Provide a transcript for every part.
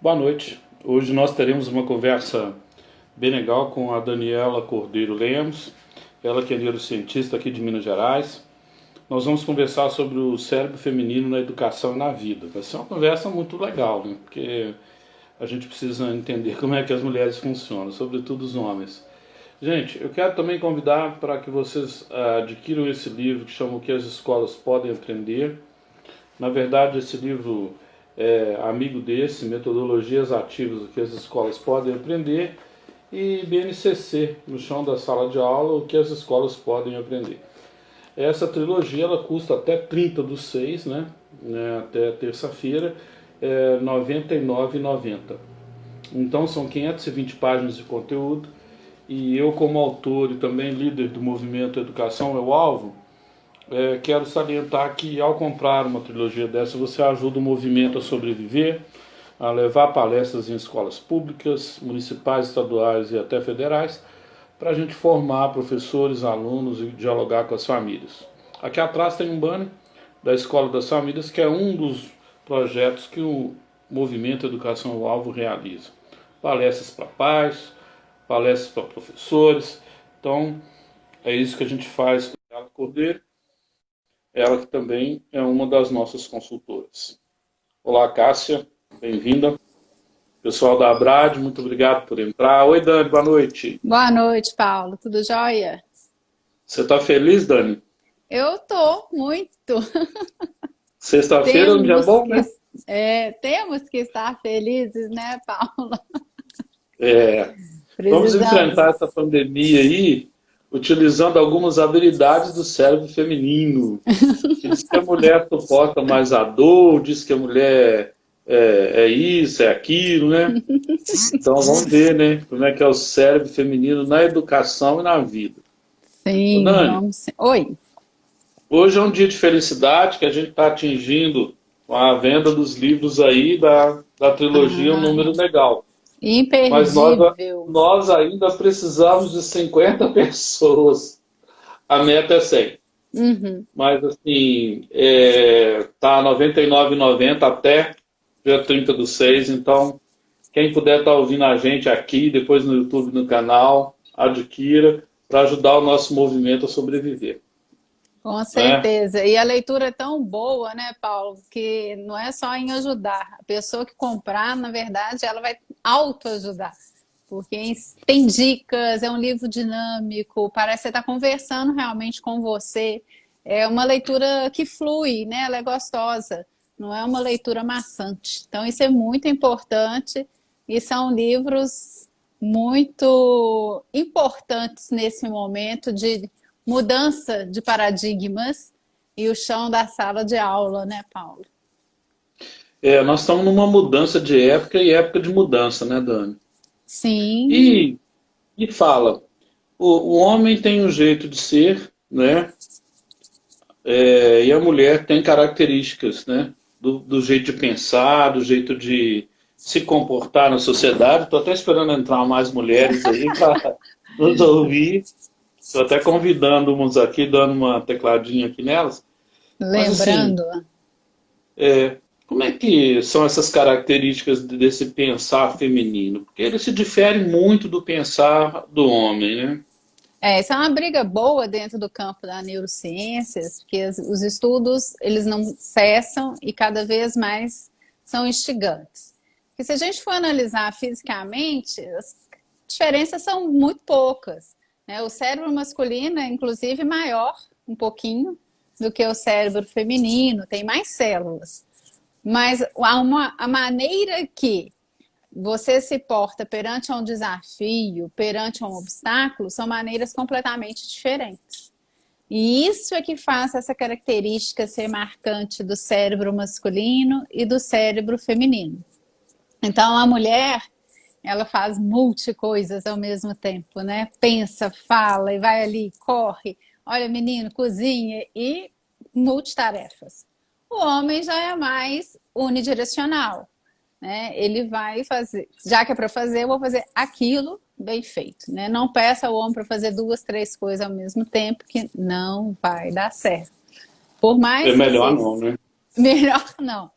Boa noite. Hoje nós teremos uma conversa bem legal com a Daniela Cordeiro Lemos, ela que é neurocientista aqui de Minas Gerais. Nós vamos conversar sobre o cérebro feminino na educação e na vida. Vai ser uma conversa muito legal, né? Porque a gente precisa entender como é que as mulheres funcionam, sobretudo os homens. Gente, eu quero também convidar para que vocês adquiram esse livro que chama O que as escolas podem aprender. Na verdade, esse livro é amigo desse, Metodologias Ativas que as escolas podem aprender, e BNCC, No Chão da Sala de Aula, o que as escolas podem aprender. Essa trilogia ela custa até 30 do 6, né? Até terça-feira, R$ 99,90. Então são 520 páginas de conteúdo, e eu, como autor e também líder do movimento Educação é o Alvo, quero salientar que ao comprar uma trilogia dessa você ajuda o movimento a sobreviver, a levar palestras em escolas públicas, municipais, estaduais e até federais, para a gente formar professores, alunos e dialogar com as famílias. Aqui atrás tem um banner da Escola das Famílias, que é um dos projetos que o movimento Educação é o Alvo realiza. Palestras para pais, palestras para professores. Então, é isso que a gente faz com a Cordeiro, ela que também é uma das nossas consultoras. Olá, Cássia, bem-vinda. Pessoal da Abrad, muito obrigado por entrar. Oi, Dani, boa noite. Boa noite, Paulo. Tudo jóia? Você está feliz, Dani? Eu tô muito. Sexta-feira é um dia Temos bom, que, né? temos que estar felizes, né, Paulo? É, vamos enfrentar essa Precisamos. pandemia aí utilizando algumas habilidades do cérebro feminino. Que diz que a mulher suporta mais a dor, diz que a mulher é isso, é aquilo, né? Então vamos ver, né? Como é que é o cérebro feminino na educação e na vida. Ô, Sim, Dani, vamos sim. Oi. hoje é um dia de felicidade que a gente está atingindo com a venda dos livros aí da trilogia, um Ah, número legal. Mas imperdível. nós ainda precisamos de 50 pessoas. A meta é 100. Uhum. Mas assim, tá R$ 99,90 até dia 30 do 6. Então, quem puder estar ouvindo a gente aqui, depois no YouTube, no canal, adquira para ajudar o nosso movimento a sobreviver. Com Né? certeza. E a leitura é tão boa, né, Paulo, que não é só em ajudar. A pessoa que comprar, na verdade, ela vai autoajudar. Porque tem dicas, é um livro dinâmico, parece que você está conversando realmente com você. É uma leitura que flui, né? Ela é gostosa, não é uma leitura maçante. Então, isso é muito importante e são livros muito importantes nesse momento de mudança de paradigmas e o chão da sala de aula, né, Paulo? Nós estamos numa mudança de época e época de mudança, né, Dani? Sim, E, e fala, o homem tem um jeito de ser, né? E a mulher tem características, né? Do jeito de pensar, do jeito de se comportar na sociedade. Estou até esperando entrar mais mulheres aí para nos ouvir. Estou até convidando umas aqui, dando uma tecladinha aqui nelas. Mas assim, lembrando. como é que são essas características desse pensar feminino? Porque ele se difere muito do pensar do homem, né? Isso é uma briga boa dentro do campo da neurociências, porque os estudos eles não cessam e cada vez mais são instigantes. Porque se a gente for analisar fisicamente, as diferenças são muito poucas, né? O cérebro masculino é inclusive maior um pouquinho do que o cérebro feminino, tem mais células. Mas a maneira que você se porta perante um desafio, perante um obstáculo, são maneiras completamente diferentes. E isso é que faz essa característica ser marcante do cérebro masculino e do cérebro feminino. Então, a mulher, ela faz multi-coisas ao mesmo tempo, né? Pensa, fala e vai ali, corre, olha menino, cozinha e multitarefas. O homem já é mais unidirecional, né? Ele vai fazer, já que é para fazer, eu vou fazer aquilo bem feito, né? Não peça ao homem para fazer duas, três coisas ao mesmo tempo, que não vai dar certo. Por É mais que melhor seja não, né? melhor, não.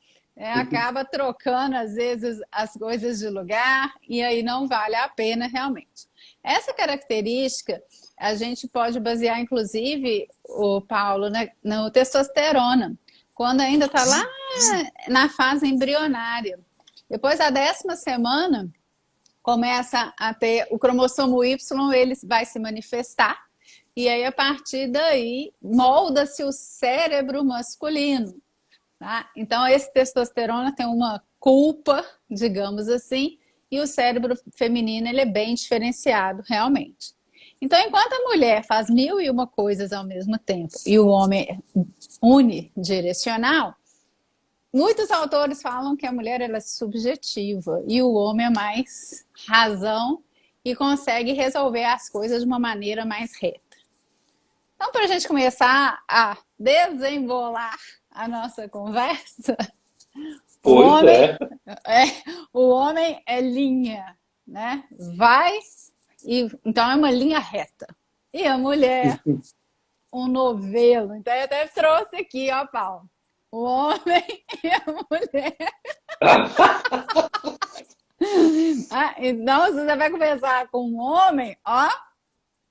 acaba trocando, às vezes, as coisas de lugar e aí não vale a pena realmente. Essa característica a gente pode basear, inclusive, o Paulo, né, no testosterona, quando ainda está lá na fase embrionária. Depois da 10ª semana, começa a ter o cromossomo Y, ele vai se manifestar, e aí a partir daí molda-se o cérebro masculino. Tá? Então, esse testosterona tem uma culpa, digamos assim, e o cérebro feminino ele é bem diferenciado, realmente. Então, enquanto a mulher faz 1001 coisas ao mesmo tempo e o homem é unidirecional, muitos autores falam que a mulher ela é subjetiva e o homem é mais razão e consegue resolver as coisas de uma maneira mais reta. Então, para a gente começar a desenrolar a nossa conversa, o homem é linha, né? Vai e então é uma linha reta. E a mulher, um novelo. Então eu até trouxe aqui, ó, Paulo. O homem e a mulher. Então, se você vai conversar com um homem, ó,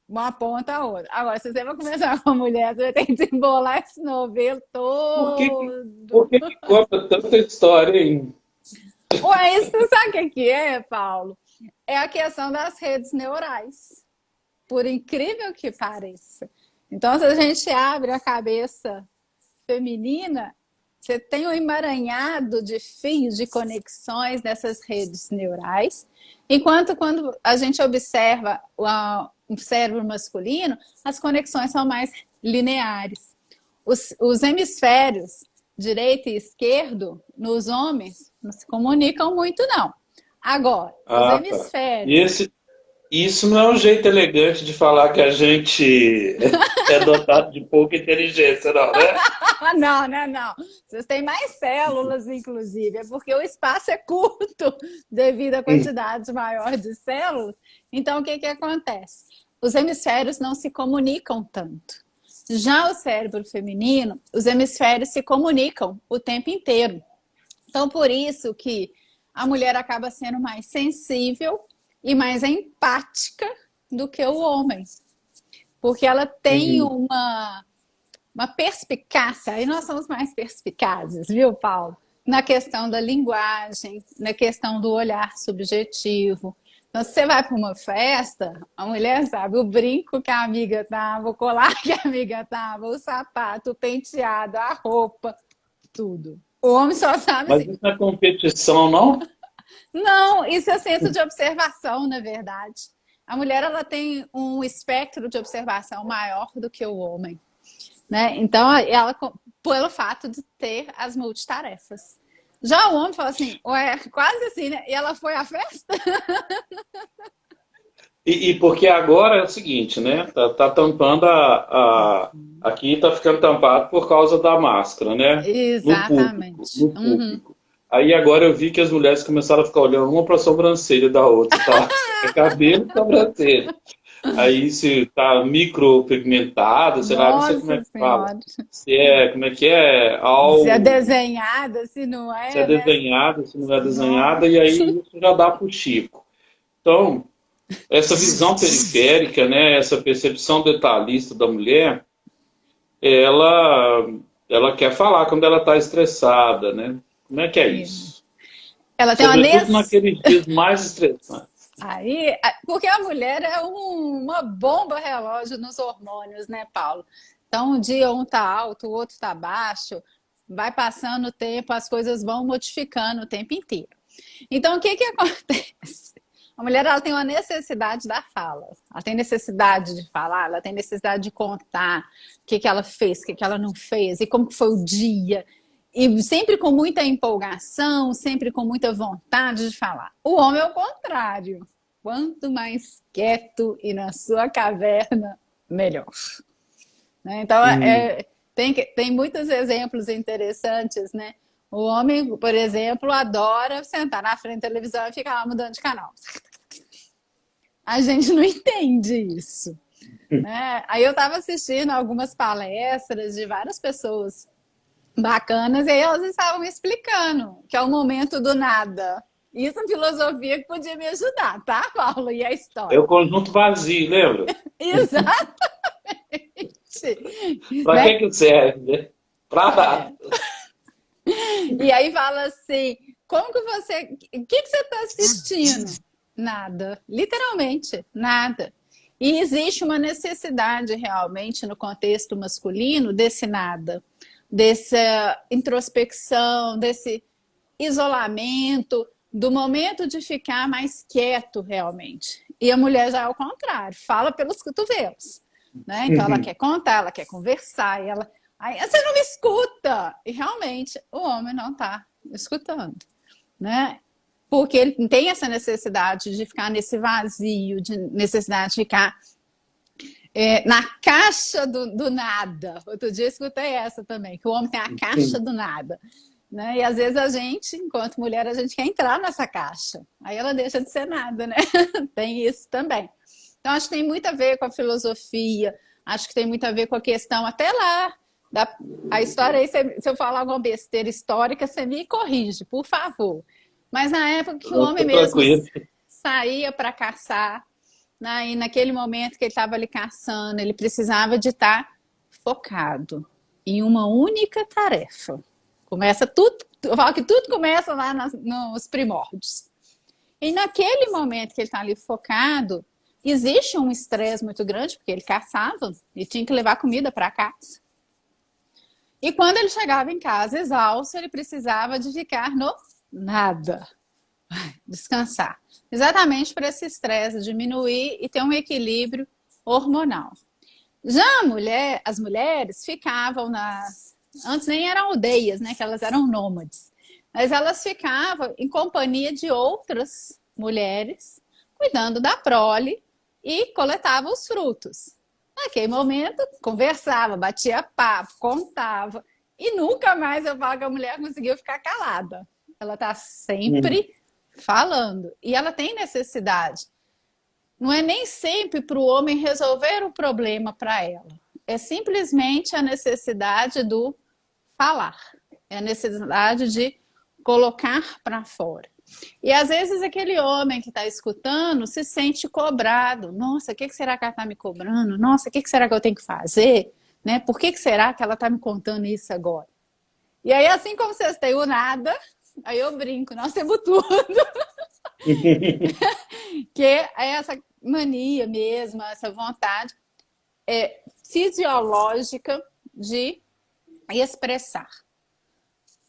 uma ponta a outra. Agora, se você vai conversar com uma mulher, você vai ter que desembolar esse novelo todo. Por que conta tanta história, hein? Ué, isso sabe o que é, Paulo? É a questão das redes neurais. Por incrível que pareça. Então, se a gente abre a cabeça feminina, você tem um emaranhado de fios, de conexões nessas redes neurais, enquanto quando a gente observa o cérebro masculino, as conexões são mais lineares. Os hemisférios direito e esquerdo nos homens não se comunicam muito, não. Agora, os hemisférios... Tá. Isso não é um jeito elegante de falar que a gente é dotado de pouca inteligência, não, né? Não. Vocês têm mais células, inclusive. É porque o espaço é curto devido à quantidade maior de células. Então, o que acontece? Os hemisférios não se comunicam tanto. Já o cérebro feminino, os hemisférios se comunicam o tempo inteiro. Então, por isso que a mulher acaba sendo mais sensível e mais empática do que o homem. Porque ela tem uma perspicácia, aí nós somos mais perspicazes, viu, Paulo? Na questão da linguagem, na questão do olhar subjetivo. Então, se você vai para uma festa, a mulher sabe o brinco que a amiga tava, o colar que a amiga tava, o sapato, o penteado, a roupa, tudo. O homem só sabe Mas assim. isso não é competição, não? Não, isso é senso de observação, na verdade. A mulher ela tem um espectro de observação maior do que o homem, né? Então, ela, pelo fato de ter as multitarefas. Já o homem fala assim, ué, quase assim, né? E ela foi à festa? E porque agora é o seguinte, né? Tá tampando aqui tá ficando tampado por causa da máscara, né? Exatamente. No público. Aí agora eu vi que as mulheres começaram a ficar olhando uma para a sobrancelha da outra, tá? É cabelo e sobrancelha. Aí se tá micropigmentado, sei lá, não sei como é que fala. Se é, como é que é? Se é desenhada, se não é. Se é desenhada, se não é desenhada, e aí isso já dá pro Chico. Então, essa visão periférica, né, essa percepção detalhista da mulher, ela quer falar quando ela está estressada, né? Como é que é isso? Ela tem sobretudo naqueles dias mais estressantes. Aí, porque a mulher é uma bomba relógio nos hormônios, né, Paulo? Então, um dia um tá alto, o outro tá baixo, vai passando o tempo, as coisas vão modificando o tempo inteiro. Então, o que acontece? A mulher ela tem uma necessidade da fala, ela tem necessidade de falar, ela tem necessidade de contar o que ela fez, o que ela não fez, e como foi o dia, e sempre com muita empolgação, sempre com muita vontade de falar. O homem é o contrário, quanto mais quieto e na sua caverna, melhor. Então, tem muitos exemplos interessantes, né? O homem, por exemplo, adora sentar na frente da televisão e ficar lá mudando de canal. A gente não entende isso. Né? Aí eu estava assistindo algumas palestras de várias pessoas bacanas, e aí elas estavam me explicando que é o momento do nada. Isso é filosofia que podia me ajudar, tá, Paulo? E a É história. o conjunto vazio, lembra? Exatamente. Para Né? que serve, né? Para nada. É. E aí fala assim, como que você... O que você está assistindo? Nada. Literalmente, nada. E existe uma necessidade realmente no contexto masculino desse nada, dessa introspecção, desse isolamento, do momento de ficar mais quieto realmente. E a mulher já é o contrário, fala pelos cotovelos, né? Então ela quer contar, ela quer conversar, e ela, aí você não me escuta. E realmente o homem não está escutando, né? Porque ele tem essa necessidade de ficar nesse vazio, de necessidade de ficar na caixa do nada. Outro dia eu escutei essa também, que o homem tem a caixa do nada. Né? E às vezes a gente, enquanto mulher, a gente quer entrar nessa caixa. Aí ela deixa de ser nada, né? Tem isso também. Então, acho que tem muito a ver com a filosofia, acho que tem muito a ver com a questão, até lá, a história aí, se eu falar alguma besteira histórica, você me corrige, por favor. Mas na época que o Não, homem fica mesmo tranquilo. saía para caçar, né? E naquele momento que ele estava ali caçando, ele precisava de estar focado em uma única tarefa. Começa tudo, eu falo que tudo começa lá nos primórdios. E naquele momento que ele está ali focado, existe um estresse muito grande, porque ele caçava e tinha que levar comida para casa. E quando ele chegava em casa exausto, ele precisava de ficar no nada, descansar. Exatamente para esse estresse diminuir e ter um equilíbrio hormonal. Já as mulheres ficavam antes nem eram aldeias, né? Que elas eram nômades. Mas elas ficavam em companhia de outras mulheres, cuidando da prole e coletavam os frutos. Naquele momento, conversava, batia papo, contava. E nunca mais eu falo que a mulher conseguiu ficar calada. Ela está sempre falando. E ela tem necessidade. Não é nem sempre para o homem resolver o problema para ela. É simplesmente a necessidade do falar. É a necessidade de colocar para fora. E às vezes aquele homem que está escutando se sente cobrado. Nossa, o que será que ela está me cobrando? Nossa, o que será que eu tenho que fazer? Né? Por que será que ela está me contando isso agora? E aí, assim como vocês têm o nada, aí eu brinco, nós temos tudo. Que é essa mania mesmo, essa vontade fisiológica de expressar.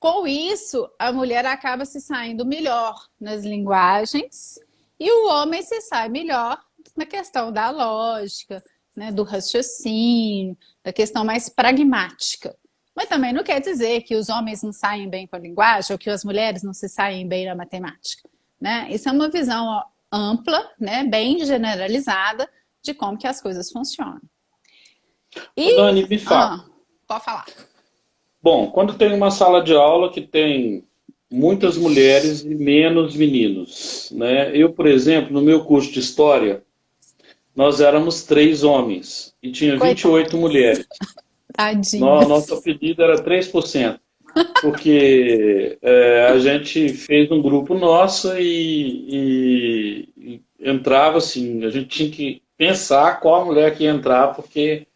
Com isso, a mulher acaba se saindo melhor nas linguagens e o homem se sai melhor na questão da lógica, né, do raciocínio, da questão mais pragmática. Mas também não quer dizer que os homens não saem bem com a linguagem ou que as mulheres não se saem bem na matemática. Né? Isso é uma visão ampla, né, bem generalizada de como que as coisas funcionam. Ô, E, Dani, me fala. pode falar. Bom, quando tem uma sala de aula que tem muitas mulheres e menos meninos, né? Eu, por exemplo, no meu curso de História, nós éramos 3 homens e tinha 28 Coitadas. mulheres. Nosso Tadinhas. apelido era 3%, porque a gente fez um grupo nosso e entrava assim, a gente tinha que pensar qual mulher que ia entrar, porque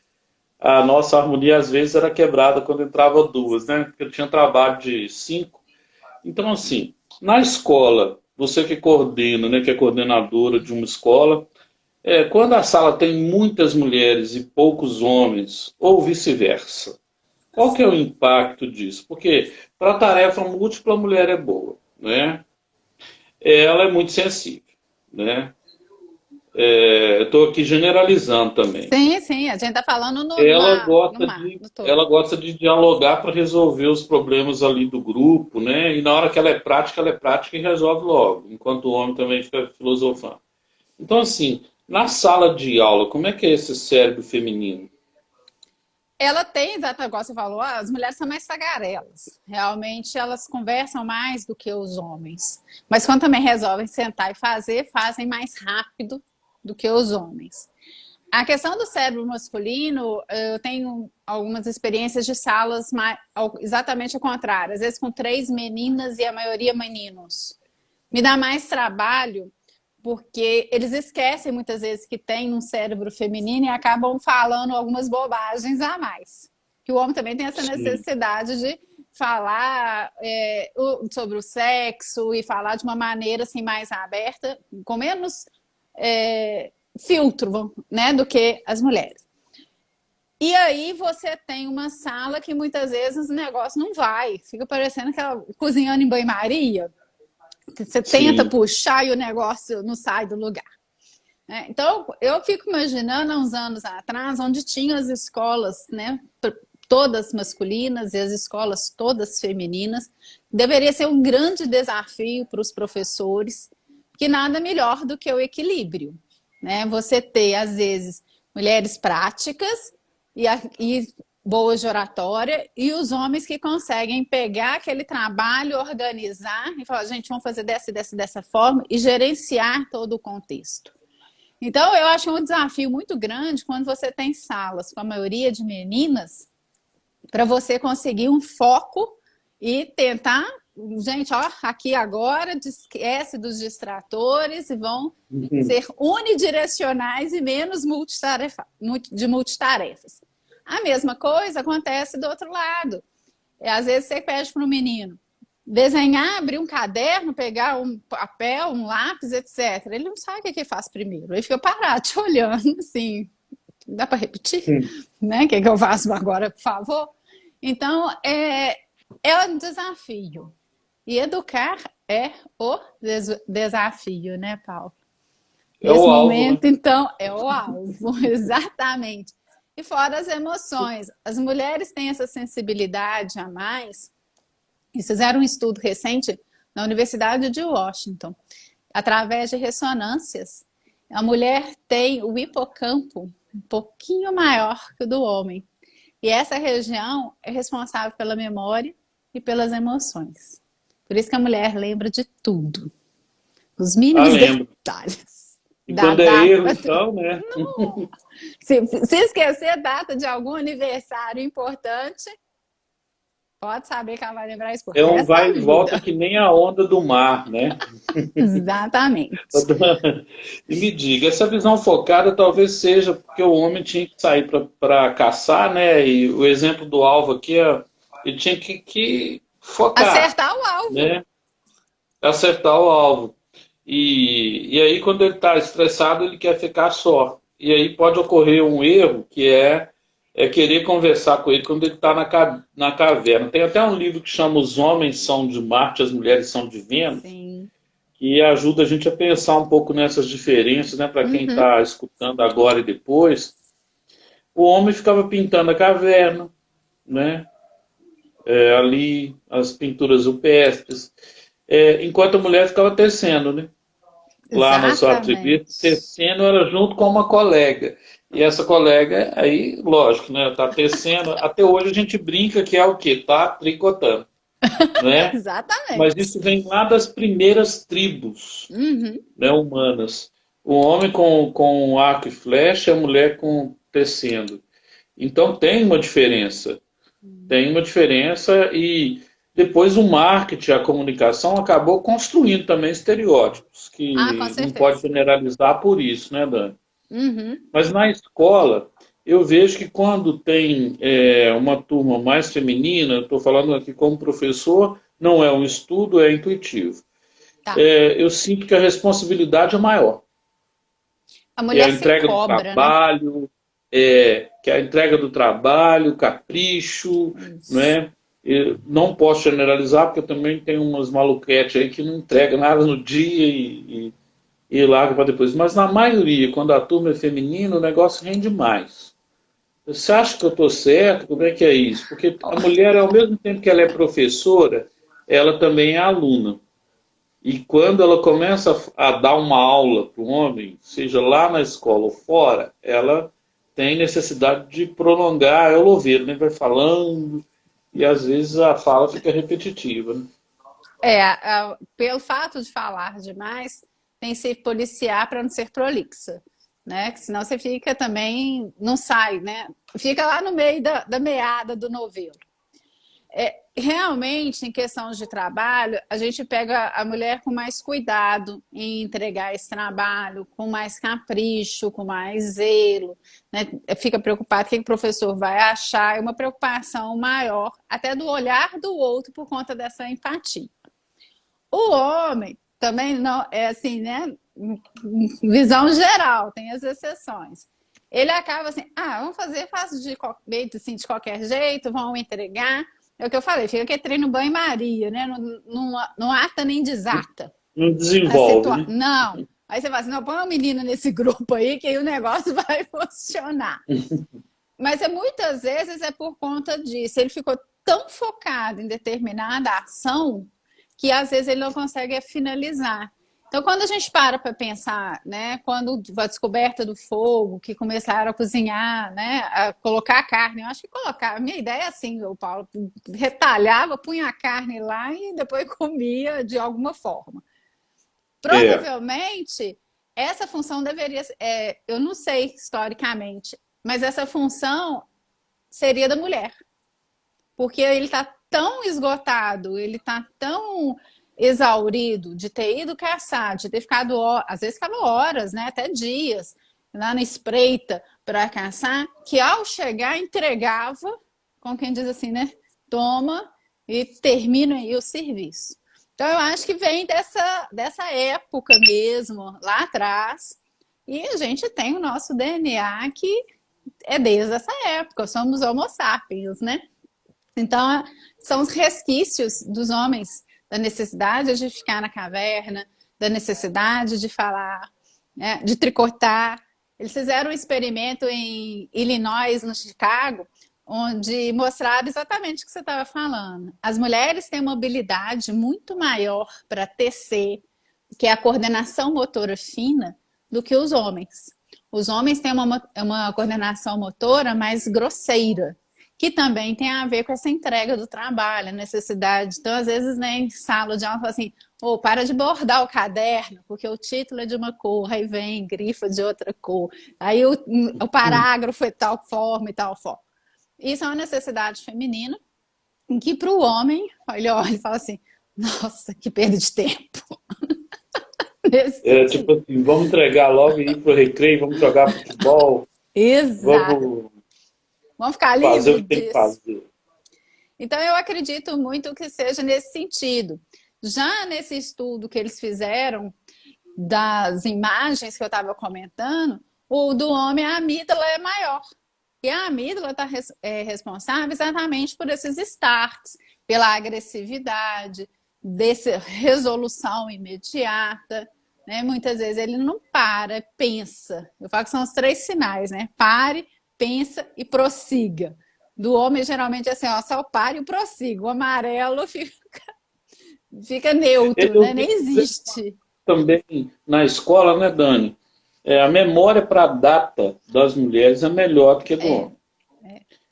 a nossa harmonia às vezes era quebrada quando entrava duas, né? Porque eu tinha trabalho de 5. Então, assim, na escola, você que coordena, né, que é coordenadora de uma escola, quando a sala tem muitas mulheres e poucos homens, ou vice-versa, qual que é o impacto disso? Porque para tarefa múltipla a mulher é boa, né? Ela é muito sensível, né? Estou aqui generalizando também. Sim, sim, a gente está falando Ela gosta no de, todo. ela gosta de dialogar para resolver os problemas ali do grupo, né? E na hora que ela é prática e resolve logo, enquanto o homem também fica filosofando. Então, assim, na sala de aula, como é que é esse cérebro feminino? Ela tem, exatamente, igual você falou, as mulheres são mais tagarelas. Realmente elas conversam mais do que os homens. Mas quando também resolvem sentar e fazer, fazem mais rápido do que os homens. A questão do cérebro masculino, eu tenho algumas experiências de salas exatamente ao contrário. Às vezes com 3 meninas e a maioria meninos. Me dá mais trabalho, porque eles esquecem muitas vezes que tem um cérebro feminino e acabam falando algumas bobagens a mais. Que o homem também tem essa necessidade de falar sobre o sexo e falar de uma maneira assim, mais aberta, com menos filtro, né, do que as mulheres. E aí você tem uma sala que muitas vezes o negócio não vai, fica parecendo aquela cozinhando em banho-maria, que você tenta puxar e o negócio não sai do lugar. Então, eu fico imaginando há uns anos atrás, onde tinha as escolas, né, todas masculinas e as escolas todas femininas, deveria ser um grande desafio para os professores, que nada melhor do que o equilíbrio. Né? Você ter, às vezes, mulheres práticas e boas de oratória, e os homens que conseguem pegar aquele trabalho, organizar e falar, gente, vamos fazer dessa forma e gerenciar todo o contexto. Então, eu acho um desafio muito grande quando você tem salas com a maioria de meninas, para você conseguir um foco e tentar, gente, ó, aqui agora, esquece dos distratores e vão ser unidirecionais e menos de multitarefas. A mesma coisa acontece do outro lado. Às vezes você pede para o menino desenhar, abrir um caderno, pegar um papel, um lápis, etc. Ele não sabe o que faz primeiro. Ele fica parado te olhando, assim, dá para repetir? Né? O que eu faço agora, por favor? Então, é um desafio. E educar é o desafio, né, Paulo? Nesse momento, alvo, né? então, é o alvo, exatamente. E fora as emoções. As mulheres têm essa sensibilidade a mais. Eles fizeram um estudo recente na Universidade de Washington. Através de ressonâncias, a mulher tem o hipocampo um pouquinho maior que o do homem. E essa região é responsável pela memória e pelas emoções. Por isso que a mulher lembra de tudo. Os mínimos detalhes. E quando é erro, então, né? Se esquecer a data de algum aniversário importante, pode saber que ela vai lembrar isso por resto da vida. Vai e volta que nem a onda do mar, né? Exatamente. E me diga, essa visão focada talvez seja porque o homem tinha que sair para caçar, né? E o exemplo do alvo aqui, ele tinha que focar. Acertar o alvo. Né? Acertar o alvo. E aí, quando ele está estressado, ele quer ficar só. E aí pode ocorrer um erro, que é querer conversar com ele quando ele está na caverna. Tem até um livro que chama Os Homens São de Marte, As Mulheres São de Vênus, que ajuda a gente a pensar um pouco nessas diferenças, né? Para quem está escutando agora e depois. O homem ficava pintando a caverna, né? Ali, as pinturas rupestres, enquanto a mulher ficava tecendo, né? Lá na sua ateliê, tecendo era junto com uma colega. E essa colega, aí, lógico, né? Tá tecendo. Até hoje a gente brinca que é o quê? Tá tricotando. Né? Exatamente. Mas isso vem lá das primeiras tribos, né, humanas. O homem com arco e flecha, a mulher com tecendo. Então tem uma diferença. Tem uma diferença e depois o marketing, a comunicação acabou construindo também estereótipos, que não pode generalizar por isso, né, Dani? Mas na escola, eu vejo que quando tem uma turma mais feminina, estou falando aqui como professor, não é um estudo, é intuitivo. Tá. Eu sinto que a responsabilidade é maior. A mulher a entrega se cobra, do trabalho, né? Que a entrega do trabalho, capricho, né? Eu não posso generalizar, porque eu também tenho umas maluquetes aí que não entregam nada no dia e larga para depois. Mas na maioria, quando a turma é feminina, o negócio rende mais. Você acha que eu estou certo? Como é que é isso? Porque a mulher, ao mesmo tempo que ela é professora, ela também é aluna. E quando ela começa a dar uma aula para o homem, seja lá na escola ou fora, ela tem necessidade de prolongar, ela ouvir, né? Vai falando, e às vezes a fala fica repetitiva. Né? Pelo fato de falar demais, tem que se policiar para não ser prolixa. né? Que senão você fica também, não sai, né? Fica lá no meio da meada do novelo. Realmente, em questão de trabalho, a gente pega a mulher com mais cuidado em entregar esse trabalho, com mais capricho, com mais zelo, né? Fica preocupado o que o professor vai achar, é uma preocupação maior, até do olhar do outro por conta dessa empatia. O homem também não é assim, né? Visão geral, tem as exceções. Ele acaba assim, vamos fazer, faço assim, de qualquer jeito, vamos entregar. É o que eu falei, fica que treino banho-maria, né? Não ata nem desata. Não desenvolve, né? Não. Aí você fala assim, não, põe uma menina nesse grupo aí que aí o negócio vai funcionar. Mas muitas vezes é por conta disso. Ele ficou tão focado em determinada ação que às vezes ele não consegue finalizar. Então, quando a gente para pensar, né, quando a descoberta do fogo, que começaram a cozinhar, né, a colocar a carne, eu acho que a minha ideia é assim, o Paulo retalhava, punha a carne lá e depois comia de alguma forma. Provavelmente, essa função deveria, eu não sei historicamente, mas essa função seria da mulher. Porque ele está tão esgotado, ele está tão exaurido de ter ido caçar, de ter ficado, às vezes ficava horas, né, até dias, lá na espreita para caçar, que ao chegar entregava, como quem diz assim, né, toma e termina aí o serviço. Então eu acho que vem dessa época mesmo, lá atrás, e a gente tem o nosso DNA que é desde essa época, somos homo sapiens, né? Então, são os resquícios dos homens da necessidade de ficar na caverna, da necessidade de falar, né, de tricotar. Eles fizeram um experimento em Illinois, no Chicago, onde mostraram exatamente o que você estava falando. As mulheres têm uma habilidade muito maior para tecer, que é a coordenação motora fina, do que os homens. Os homens têm uma coordenação motora mais grosseira, que também tem a ver com essa entrega do trabalho, a necessidade. Então, às vezes, né, em sala de aula, fala assim, para de bordar o caderno, porque o título é de uma cor, aí vem, grifa de outra cor. Aí o parágrafo é tal forma e tal forma. Isso é uma necessidade feminina, em que para o homem, ele olha e fala assim, nossa, que perda de tempo. Tipo assim, vamos entregar logo e ir pro recreio, vamos jogar futebol. Exato. Vamos ficar fazer livre o que tem que disso. fazer. Então, eu acredito muito que seja nesse sentido. Já nesse estudo que eles fizeram, das imagens que eu estava comentando, o do homem, a amígdala é maior. E a amígdala está responsável exatamente por esses starts, pela agressividade, dessa resolução imediata. Né? Muitas vezes ele não para, pensa. Eu falo que são os 3 sinais, né? Pare, pensa e prossiga. Do homem, geralmente, é assim, só o pare e o prossiga. O amarelo fica neutro, né? Nem existe. Também na escola, né, Dani? A memória para a data das mulheres é melhor do que do homem.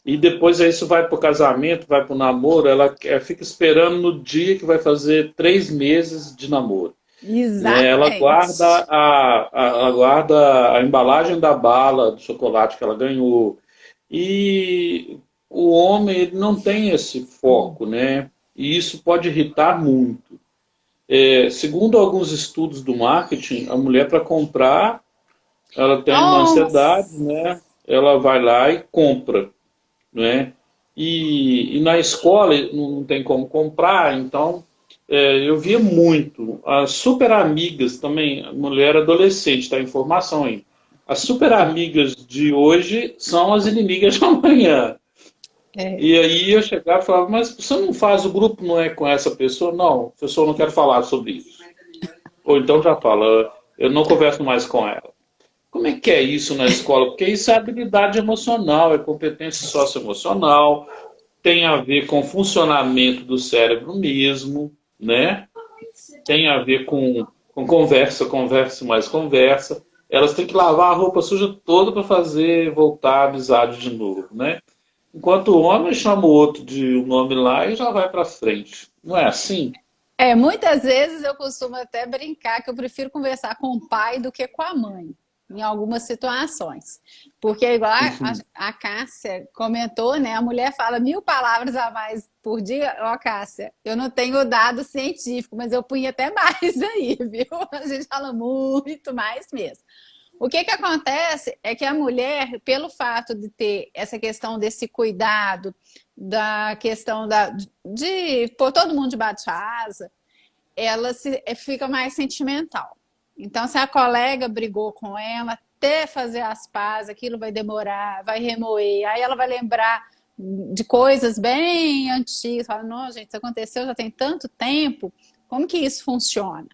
E depois isso vai para o casamento, vai para o namoro, ela fica esperando no dia que vai fazer 3 meses de namoro. Exatamente. Ela guarda a embalagem da bala do chocolate que ela ganhou. E o homem ele não tem esse foco, né? E isso pode irritar muito. Segundo alguns estudos do marketing, a mulher para comprar, ela tem uma ansiedade, né? Ela vai lá e compra, né? E na escola não tem como comprar, então eu via muito. As super amigas também, mulher adolescente, está em formação ainda. As super amigas de hoje são as inimigas de amanhã. E aí eu chegava e falava, mas você não faz, o grupo não é com essa pessoa? Não, professor, não quero falar sobre isso. Ou então já fala, eu não converso mais com ela. Como é que é isso na escola? Porque isso é habilidade emocional, é competência socioemocional, tem a ver com o funcionamento do cérebro mesmo, né? Tem a ver com conversa, conversa mais conversa. Elas têm que lavar a roupa suja toda para fazer voltar a amizade de novo, né? Enquanto o homem chama o outro de um nome lá e já vai para frente. Não é assim? Muitas vezes eu costumo até brincar que eu prefiro conversar com o pai do que com a mãe. em algumas situações. Porque, igual a Cássia comentou, né? A mulher fala 1000 palavras a mais por dia. Ó, Cássia, eu não tenho dado científico, mas eu punha até mais aí, viu? A gente fala muito mais mesmo. O que que acontece é que a mulher, pelo fato de ter essa questão desse cuidado, da questão de pôr todo mundo debaixo da asa, ela fica mais sentimental. Então, se a colega brigou com ela, até fazer as pazes, aquilo vai demorar, vai remoer, aí ela vai lembrar de coisas bem antigas, fala, não, gente, isso aconteceu já tem tanto tempo, como que isso funciona?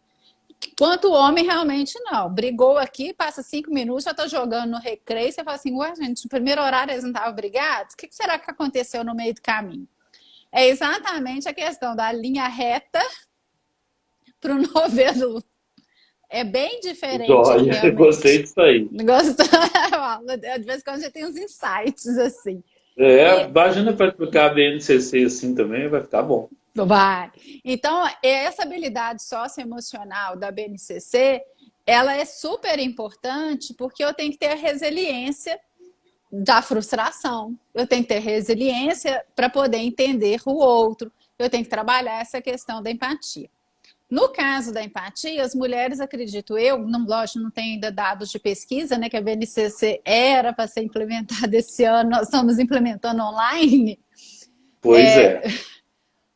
Quanto o homem, realmente não. Brigou aqui, passa 5 minutos, já tá jogando no recreio, você fala assim, ué, gente, no primeiro horário eles não estavam brigados? O que será que aconteceu no meio do caminho? É exatamente a questão da linha reta para o novelo. É bem diferente, Olha, realmente. gostei disso aí. Gostou? De vez em quando a gente tem uns insights, assim. Imagina para explicar a BNCC assim também, vai ficar bom. Vai. Então, essa habilidade socioemocional da BNCC, ela é super importante porque eu tenho que ter a resiliência da frustração, eu tenho que ter resiliência para poder entender o outro, eu tenho que trabalhar essa questão da empatia. No caso da empatia, as mulheres, acredito eu, não, lógico, não tem ainda dados de pesquisa, né, que a BNCC era para ser implementada esse ano, nós estamos implementando online. Pois é.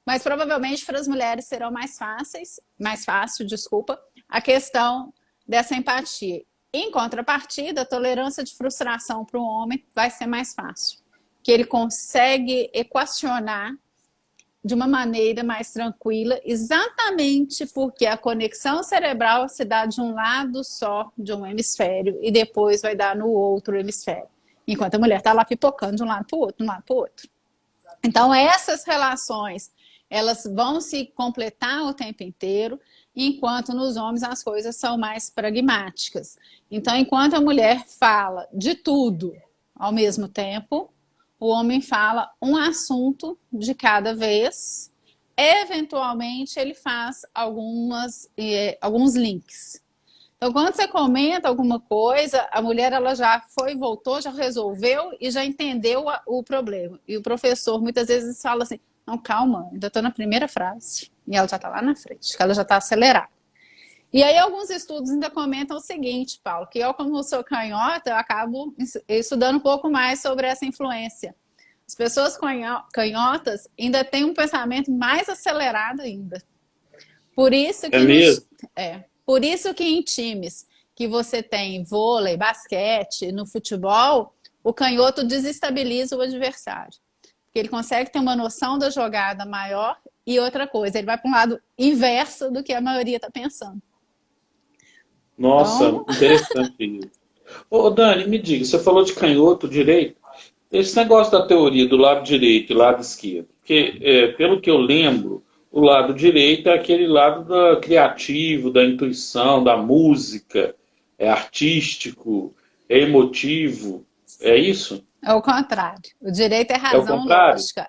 Mas provavelmente para as mulheres serão mais fácil, a questão dessa empatia. Em contrapartida, a tolerância de frustração para o homem vai ser mais fácil, que ele consegue equacionar de uma maneira mais tranquila, exatamente porque a conexão cerebral se dá de um lado só, de um hemisfério, e depois vai dar no outro hemisfério. Enquanto a mulher está lá pipocando de um lado para o outro, de um lado para o outro. Então, essas relações, elas vão se completar o tempo inteiro, enquanto nos homens as coisas são mais pragmáticas. Então, enquanto a mulher fala de tudo ao mesmo tempo, o homem fala um assunto de cada vez. Eventualmente, ele faz alguns links. Então, quando você comenta alguma coisa, a mulher ela já foi, voltou, já resolveu e já entendeu o problema. E o professor muitas vezes fala assim, não, calma, ainda estou na primeira frase. E ela já está lá na frente, que ela já está acelerada. E aí alguns estudos ainda comentam o seguinte, Paulo, que eu, como sou canhota, eu acabo estudando um pouco mais sobre essa influência. As pessoas canhotas ainda têm um pensamento mais acelerado ainda. Por isso que por isso que em times que você tem vôlei, basquete, no futebol, o canhoto desestabiliza o adversário. Porque ele consegue ter uma noção da jogada maior e outra coisa, ele vai para um lado inverso do que a maioria está pensando. Nossa, então... interessante isso. Ô, Dani, me diga, você falou de canhoto direito. Esse negócio da teoria do lado direito e lado esquerdo, porque pelo que eu lembro, o lado direito é aquele lado criativo, da intuição, da música, é artístico, é emotivo, é isso? É o contrário. O direito é razão lógica.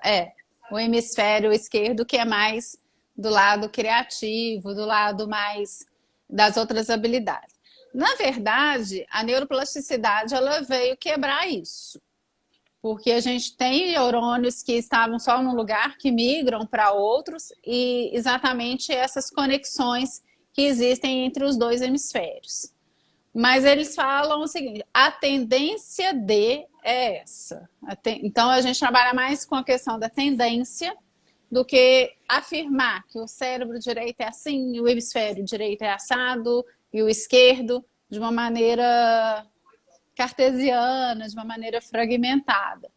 O hemisfério esquerdo que é mais do lado criativo, do lado mais das outras habilidades. Na verdade, a neuroplasticidade ela veio quebrar isso. Porque a gente tem neurônios que estavam só num lugar, que migram para outros, e exatamente essas conexões que existem entre os dois hemisférios. Mas eles falam o seguinte, a tendência é essa. Então, a gente trabalha mais com a questão da tendência do que afirmar que o cérebro direito é assim, o hemisfério direito é assado, e o esquerdo de uma maneira cartesiana, de uma maneira fragmentada.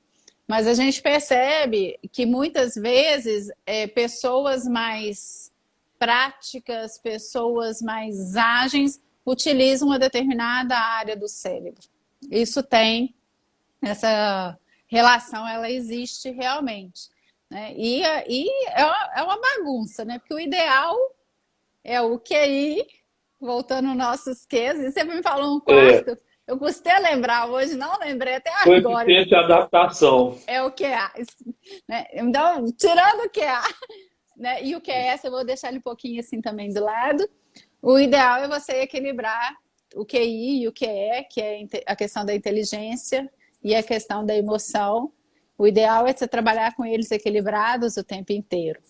Mas a gente percebe que muitas vezes pessoas mais práticas, pessoas mais ágeis, utilizam uma determinada área do cérebro. Isso tem, essa relação, ela existe realmente. Né? E é uma bagunça, né? Porque o ideal é o QI, voltando aos nossos Qs, e você me falou um quarto, eu custei lembrar hoje, não lembrei até agora. Coeficiente de adaptação. É o QA. Né? Então, tirando o QA, né? E o QS, eu vou deixar ele um pouquinho assim também do lado. O ideal é você equilibrar o QI e o QE, que é a questão da inteligência e a questão da emoção. O ideal é você trabalhar com eles equilibrados o tempo inteiro.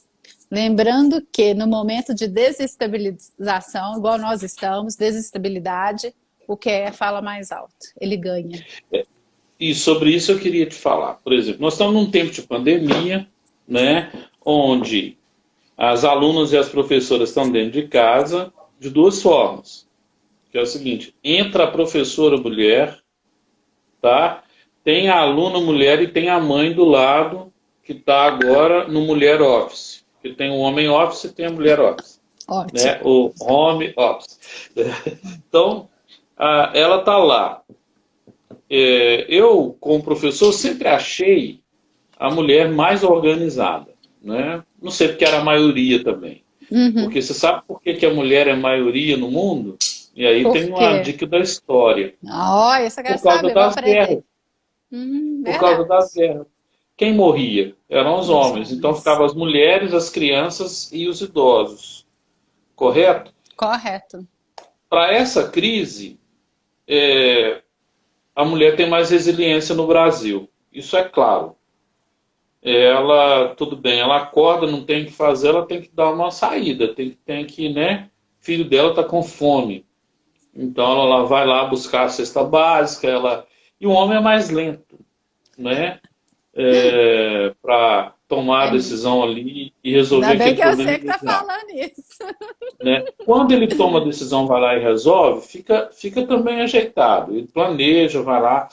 Lembrando que no momento de desestabilização, igual nós estamos, desestabilidade, o QE fala mais alto, ele ganha. E sobre isso eu queria te falar. Por exemplo, nós estamos num tempo de pandemia, né, onde as alunas e as professoras estão dentro de casa de duas formas. Que é o seguinte, entra a professora mulher, tá? Tem a aluna mulher e tem a mãe do lado, que está agora no mulher office. Que tem o homem office e tem a mulher office. Ótimo. Né? O home office. Então, ela está lá. Eu, como professor, sempre achei a mulher mais organizada. Né? Não sei porque era a maioria também. Porque você sabe por que a mulher é maioria no mundo? E aí tem uma dica da história. Isso eu quero Por causa saber, das guerras. Por causa das guerras. Quem morria? Eram os homens. Então ficavam as mulheres, as crianças e os idosos. Correto? Correto. Para essa crise, a mulher tem mais resiliência no Brasil. Isso é claro. Ela, tudo bem, ela acorda, não tem o que fazer, ela tem que dar uma saída. Tem que, né? Filho dela está com fome. Então ela vai lá buscar a cesta básica. E o homem é mais lento, né? Para tomar a decisão ali e resolver Ainda bem aquele que problema. eu sei que está falando isso. Né? Quando ele toma a decisão, vai lá e resolve, fica também ajeitado. Ele planeja, vai lá.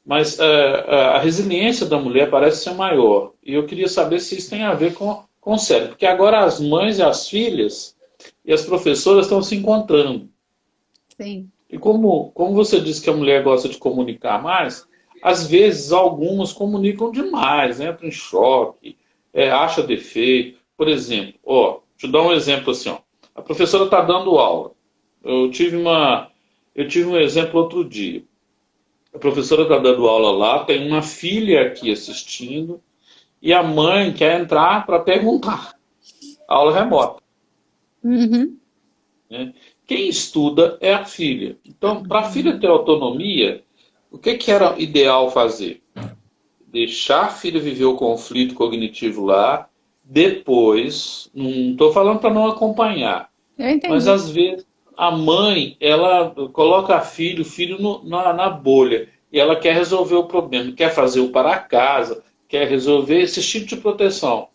Mas a resiliência da mulher parece ser maior. E eu queria saber se isso tem a ver com o cérebro. Porque agora as mães e as filhas e as professoras estão se encontrando. Sim. E como você disse que a mulher gosta de comunicar mais, às vezes algumas comunicam demais, né? Entram em choque, acha defeito. Por exemplo, deixa eu dar um exemplo assim. A professora está dando aula. Eu tive um exemplo outro dia. A professora está dando aula lá, tem uma filha aqui assistindo, e a mãe quer entrar para perguntar. Aula remota. Né? Quem estuda é a filha. Então, para a filha ter autonomia, o que era ideal fazer? Deixar a filha viver o conflito cognitivo lá, depois, não estou falando para não acompanhar, mas às vezes a mãe, ela coloca o filho na bolha, e ela quer resolver o problema, quer fazer o para casa, quer resolver esse tipo de proteção.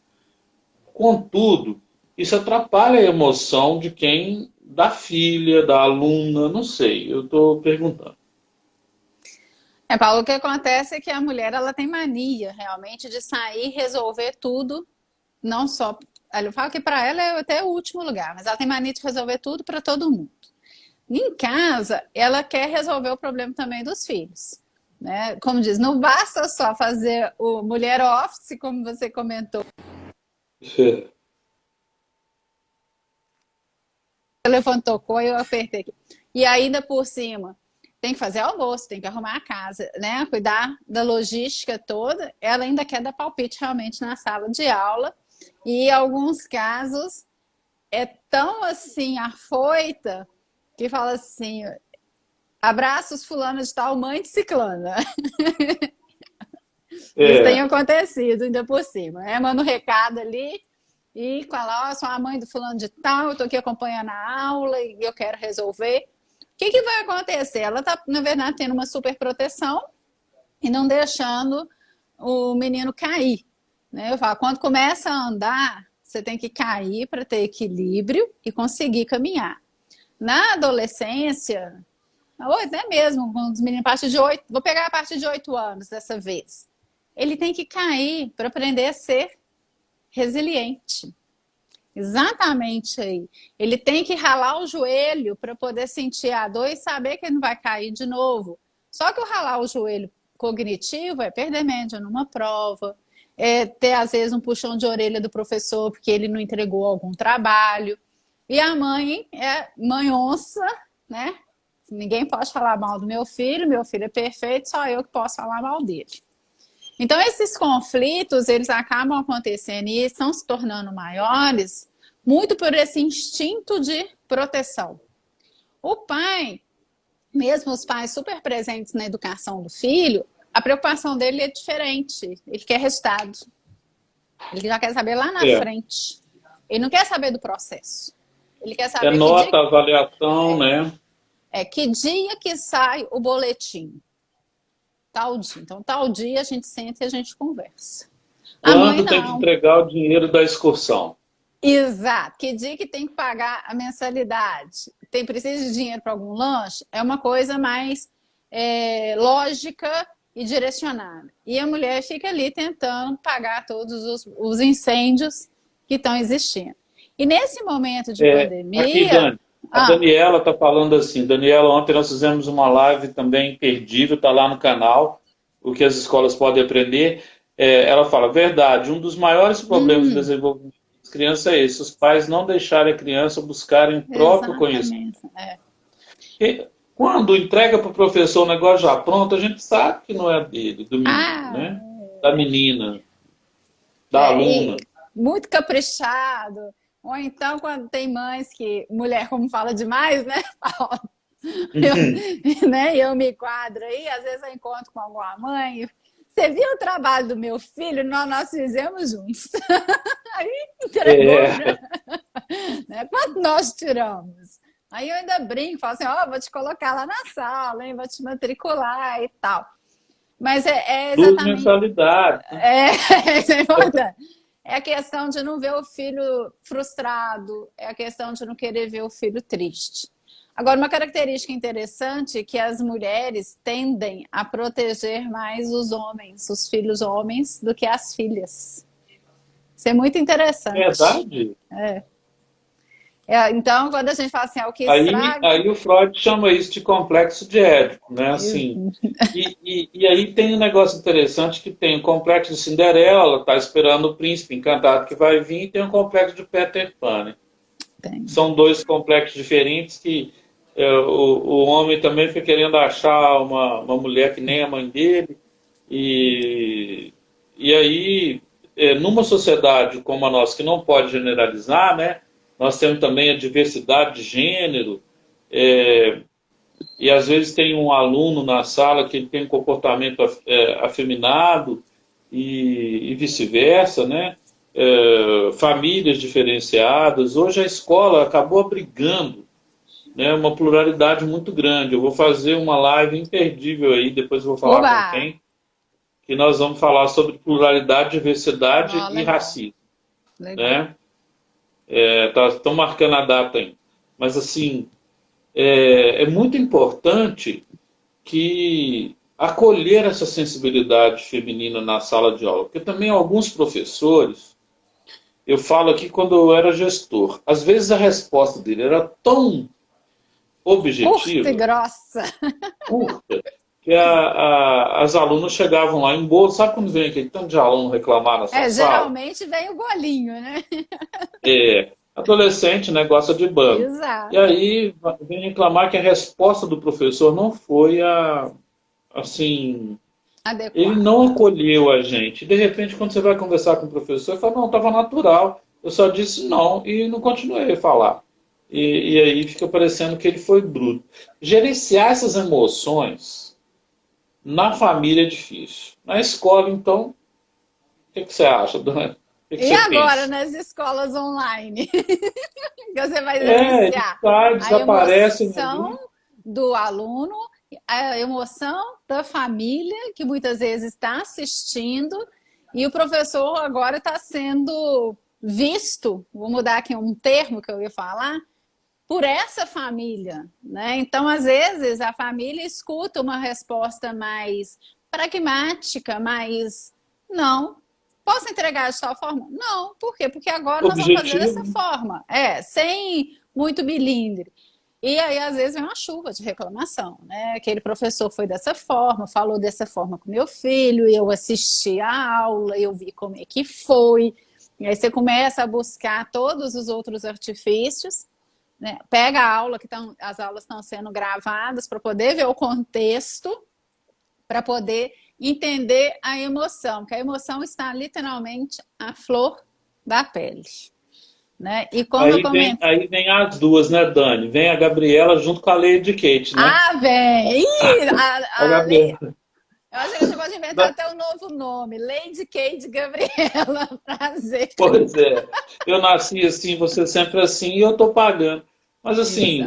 Contudo, isso atrapalha a emoção da filha, da aluna, não sei, eu estou perguntando. Paulo, o que acontece é que a mulher ela tem mania realmente de sair e resolver tudo, não só. Eu falo que para ela é até o último lugar, mas ela tem mania de resolver tudo para todo mundo. Em casa, ela quer resolver o problema também dos filhos. Né? Como diz, não basta só fazer o mulher office, como você comentou. O telefone tocou e eu apertei aqui. E ainda por cima, tem que fazer almoço, tem que arrumar a casa, né? Cuidar da logística toda. Ela ainda quer dar palpite realmente na sala de aula. E em alguns casos é tão assim afoita que fala assim: abraços fulana de tal, mãe de ciclana. Isso tem acontecido ainda por cima. Manda um recado ali e fala: sou a mãe do fulano de tal, eu estou aqui acompanhando a aula e eu quero resolver. O que vai acontecer? Ela está, na verdade, tendo uma super proteção e não deixando o menino cair. Né? Eu falo, quando começa a andar, você tem que cair para ter equilíbrio e conseguir caminhar. Na adolescência, até mesmo, quando os meninos a partir de 8, vou pegar a partir de 8 anos dessa vez, ele tem que cair para aprender a ser resiliente. Exatamente aí. Ele tem que ralar o joelho para poder sentir a dor e saber que ele não vai cair de novo. Só que o ralar o joelho cognitivo é perder média numa prova, ter às vezes um puxão de orelha do professor porque ele não entregou algum trabalho. E a mãe é mãe onça, né? Ninguém pode falar mal do meu filho é perfeito, só eu que posso falar mal dele. Então, esses conflitos, eles acabam acontecendo e estão se tornando maiores muito por esse instinto de proteção. O pai mesmo os pais super presentes na educação do filho, a preocupação dele é diferente. Ele quer resultado. Ele já quer saber lá na frente. Ele não quer saber do processo. Ele quer saber nota, avaliação, né? Que dia que sai o boletim. Tal dia. Então, tal dia a gente senta e a gente conversa. Quando tem que entregar o dinheiro da excursão? Exato. Que dia que tem que pagar a mensalidade? Precisa de dinheiro para algum lanche? É uma coisa mais lógica e direcionada. E a mulher fica ali tentando pagar todos os incêndios que estão existindo. E nesse momento de pandemia... Aqui, Dani, a Daniela está falando assim, Daniela, ontem nós fizemos uma live também imperdível, está lá no canal, o que as escolas podem aprender. Ela fala, verdade, um dos maiores problemas de desenvolvimento das crianças é esse, os pais não deixarem a criança buscarem o próprio conhecimento. Quando entrega para o professor o negócio já pronto, a gente sabe que não é dele, do menino, né? Da menina, da aluna. Muito caprichado. Ou então, quando tem mães que... Mulher, como fala demais, né? Eu me enquadro aí, às vezes eu encontro com alguma mãe. Você viu o trabalho do meu filho? Nós fizemos juntos. Aí entregou, né? Quanto nós tiramos? Aí eu ainda brinco, falo assim, vou te colocar lá na sala, hein? Vou te matricular e tal. Mas é exatamente... Duas mensalidades. Isso é importante. É a questão de não ver o filho frustrado, é a questão de não querer ver o filho triste. Agora, uma característica interessante é que as mulheres tendem a proteger mais os homens, os filhos homens, do que as filhas. Isso é muito interessante. Verdade? Então, quando a gente fala assim, o que estraga... Aí o Freud chama isso de complexo de Édipo, né? Assim, e aí tem um negócio interessante que tem o complexo de Cinderela, está esperando o príncipe encantado que vai vir, e tem o complexo de Peter Pan, né? São dois complexos diferentes que o homem também fica querendo achar uma mulher que nem a mãe dele, e aí, numa sociedade como a nossa, que não pode generalizar, né? Nós temos também a diversidade de gênero, e às vezes tem um aluno na sala que ele tem um comportamento afeminado e vice-versa, né? Famílias diferenciadas. Hoje a escola acabou abrigando, né, uma pluralidade muito grande. Eu vou fazer uma live imperdível aí, depois eu vou falar com quem, que nós vamos falar sobre pluralidade, diversidade e racismo. Né? Estão marcando a data aí. Mas, assim, é muito importante que acolher essa sensibilidade feminina na sala de aula. Porque também alguns professores, eu falo aqui quando eu era gestor, às vezes a resposta dele era tão objetiva, curta e grossa, curta, que as alunas chegavam lá em bolo. Sabe quando vem aquele tanto de aluno reclamar na sua sala? Geralmente vem o bolinho, né? Adolescente, né, gosta de banco. Exato. E aí vem reclamar que a resposta do professor não foi assim, adequada. Ele não acolheu a gente. De repente, quando você vai conversar com o professor, ele fala, não, estava natural. Eu só disse não e não continuei a falar. E aí fica parecendo que ele foi bruto. Gerenciar essas emoções na família é difícil. Na escola, então, o que você acha, Dani? E agora, nas escolas online? Que você vai gerenciar desaparece a emoção do aluno, a emoção da família, que muitas vezes está assistindo, e o professor agora está sendo visto, vou mudar aqui um termo que eu ia falar, por essa família, né? Então, às vezes, a família escuta uma resposta mais pragmática, mais não. Posso entregar de tal forma? Não. Por quê? Porque agora nós vamos fazer dessa forma. Sem muito milindre. E aí, às vezes, vem uma chuva de reclamação, né? Aquele professor foi dessa forma, falou dessa forma com meu filho, eu assisti a aula, eu vi como é que foi. E aí você começa a buscar todos os outros artifícios, né? Pega a aula, as aulas estão sendo gravadas para poder ver o contexto, para poder entender a emoção, porque a emoção está literalmente à flor da pele. né? E como eu comentei... Aí vem as duas, né, Dani? Vem a Gabriela junto com a Lady Kate, né? Ah, vem! Ih, A Gabriela. eu acho que a gente pode inventar até um novo nome. Lady Kate Gabriela. Prazer. Pois é. Eu nasci assim, você sempre assim, e eu tô pagando. Mas assim,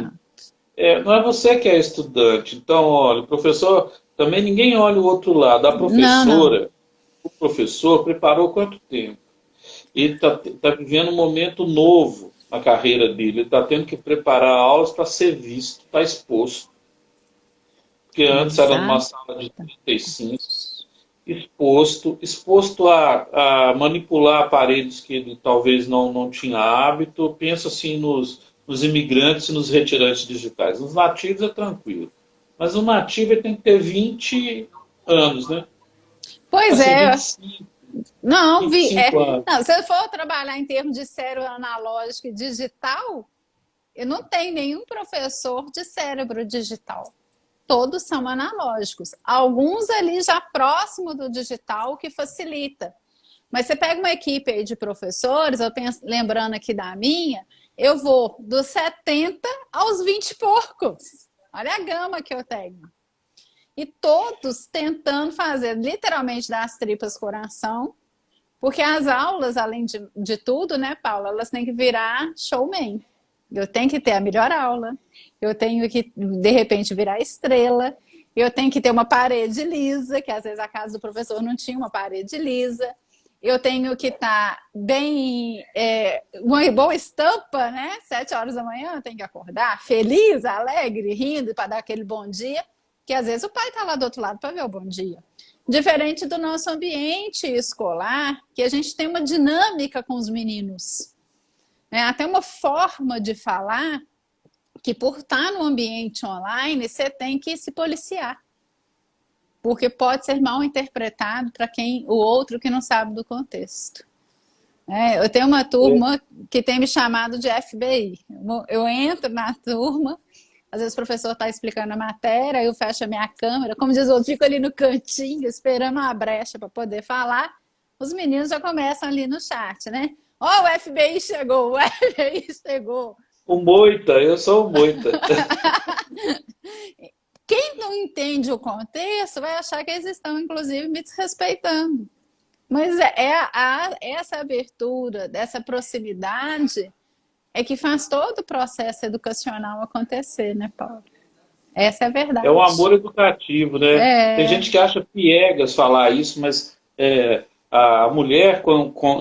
Exato. não é você que é estudante. Então, olha, o professor, também ninguém olha o outro lado. A Não, não. professora, o professor preparou quanto tempo? Ele está vivendo um momento novo na carreira dele. Ele está tendo que preparar aulas para ser visto, para exposto. Porque antes era numa Exato. sala de 35, exposto a manipular aparelhos que ele talvez não tinha hábito. Pensa assim nos imigrantes e nos retirantes digitais. Nos nativos é tranquilo. Mas o nativo ele tem que ter 20 anos, né? Pois Assim, é. 25, Não, 25 anos. não, se eu for trabalhar em termos de cérebro analógico e digital, eu não tenho nenhum professor de cérebro digital. Todos são analógicos. Alguns ali já próximo do digital, o que facilita. Mas você pega uma equipe aí de professores, eu penso, lembrando aqui da minha, eu vou dos 70 aos 20 e poucos. Olha a gama que eu tenho. E todos tentando fazer literalmente das tripas coração, porque as aulas, além de tudo, né, Paula, elas têm que virar showman. Eu tenho que ter a melhor aula, eu tenho que, de repente, virar estrela, eu tenho que ter uma parede lisa, que às vezes a casa do professor não tinha uma parede lisa, eu tenho que estar bem, uma boa estampa, né? 7 horas da manhã eu tenho que acordar, feliz, alegre, rindo, para dar aquele bom dia, que às vezes o pai está lá do outro lado para ver o bom dia. Diferente do nosso ambiente escolar, que a gente tem uma dinâmica com os meninos. Até uma forma de falar que, por estar no ambiente online, você tem que se policiar. Porque pode ser mal interpretado para o outro que não sabe do contexto. Eu tenho uma turma que tem me chamado de FBI. Eu entro na turma, às vezes o professor está explicando a matéria, eu fecho a minha câmera, como diz o outro, fico ali no cantinho, esperando uma brecha para poder falar. Os meninos já começam ali no chat, né? Ó, o FBI chegou, o FBI chegou. O Moita, eu sou o Moita. Quem não entende o contexto vai achar que eles estão, inclusive, me desrespeitando. Mas essa abertura, dessa proximidade, é que faz todo o processo educacional acontecer, né, Paulo? Essa é a verdade. É um amor educativo, né? Tem gente que acha piegas falar isso, mas a mulher,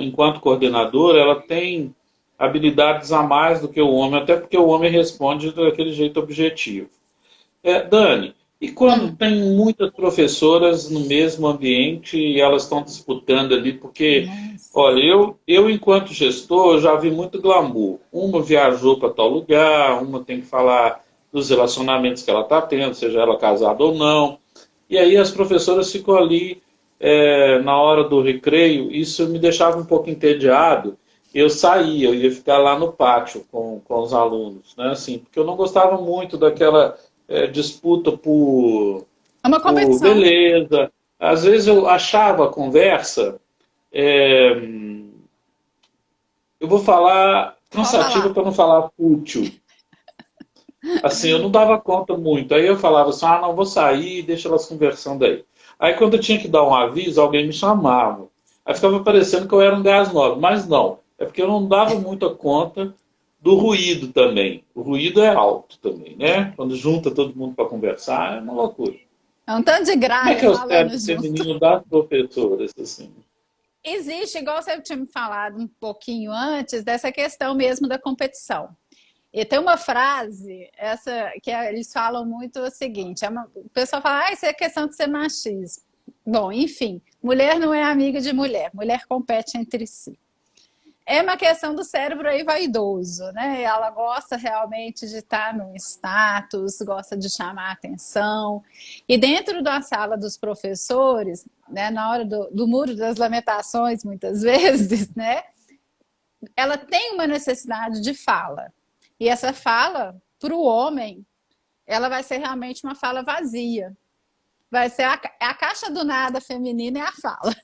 enquanto coordenadora, ela tem habilidades a mais do que o homem, até porque o homem responde daquele jeito objetivo. Dani, e quando tem muitas professoras no mesmo ambiente e elas estão disputando ali, porque, olha, eu enquanto gestor já vi muito glamour. Uma viajou para tal lugar, uma tem que falar dos relacionamentos que ela está tendo, seja ela casada ou não. E aí as professoras ficam ali na hora do recreio, isso me deixava um pouco entediado. Eu saía, eu ia ficar lá no pátio com os alunos, né? Assim, porque eu não gostava muito daquela disputa É uma por competição. beleza. Às vezes eu achava a conversa, eu vou falar cansativa para não falar fútil. Assim, eu não dava conta muito. Aí eu falava assim, não, vou sair, deixa elas conversando aí. Aí quando eu tinha que dar um aviso, alguém me chamava. Aí ficava parecendo que eu era um gás novo. Mas não, é porque eu não dava muita conta do ruído também. O ruído é alto também, né? Quando junta todo mundo para conversar, é uma loucura. É um tanto de Como é gralha que é o falando cérebro junto. feminino das professoras, assim? Existe, igual você tinha me falado um pouquinho antes, dessa questão mesmo da competição. E tem uma frase, essa que eles falam muito o seguinte, o pessoal fala, isso é questão de ser machismo. Bom, enfim, mulher não é amiga de mulher, mulher compete entre si. É uma questão do cérebro aí vaidoso, né? Ela gosta realmente de estar no status, gosta de chamar a atenção. E dentro da sala dos professores, né, na hora do muro das lamentações, muitas vezes, né, ela tem uma necessidade de fala. E essa fala, para o homem, ela vai ser realmente uma fala vazia. Vai ser a caixa do nada feminina é a fala.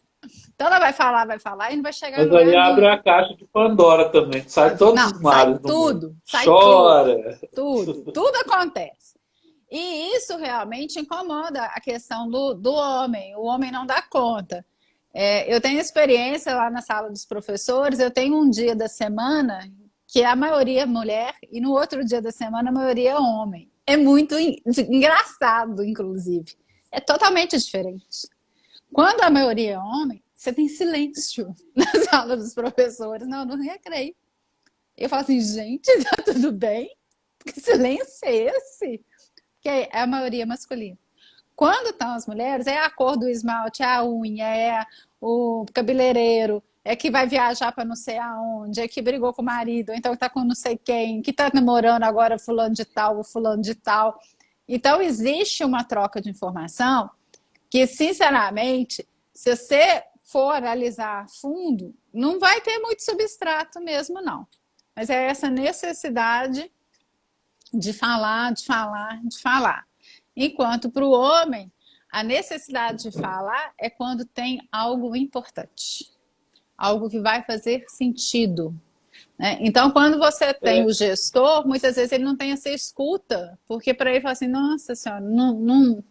Então ela vai falar e não vai chegar em Mas aí lugar abre nenhum. a caixa de Pandora também, que sai todos Não, os sai males do mundo. tudo, sai tudo, Chora. tudo acontece. E isso realmente incomoda a questão do homem. O homem não dá conta. Eu tenho experiência lá na sala dos professores, eu tenho um dia da semana que a maioria é mulher e no outro dia da semana a maioria é homem. É muito engraçado, inclusive. É totalmente diferente. Quando a maioria é homem, você tem silêncio na sala dos professores, não, no recreio. Eu falo assim, gente, tá tudo bem? Que silêncio é esse? Que é a maioria masculina. Quando estão as mulheres, é a cor do esmalte, é a unha, é o cabeleireiro, é que vai viajar para não sei aonde, é que brigou com o marido, então está com não sei quem, que está namorando agora fulano de tal, ou fulano de tal. Então existe uma troca de informação que, sinceramente, se você for analisar a fundo, não vai ter muito substrato mesmo, não. Mas é essa necessidade de falar, de falar, de falar. Enquanto para o homem, a necessidade de falar é quando tem algo importante, algo que vai fazer sentido. Né? Então, quando você tem o gestor, muitas vezes ele não tem essa escuta, porque para ele fala assim, nossa senhora, não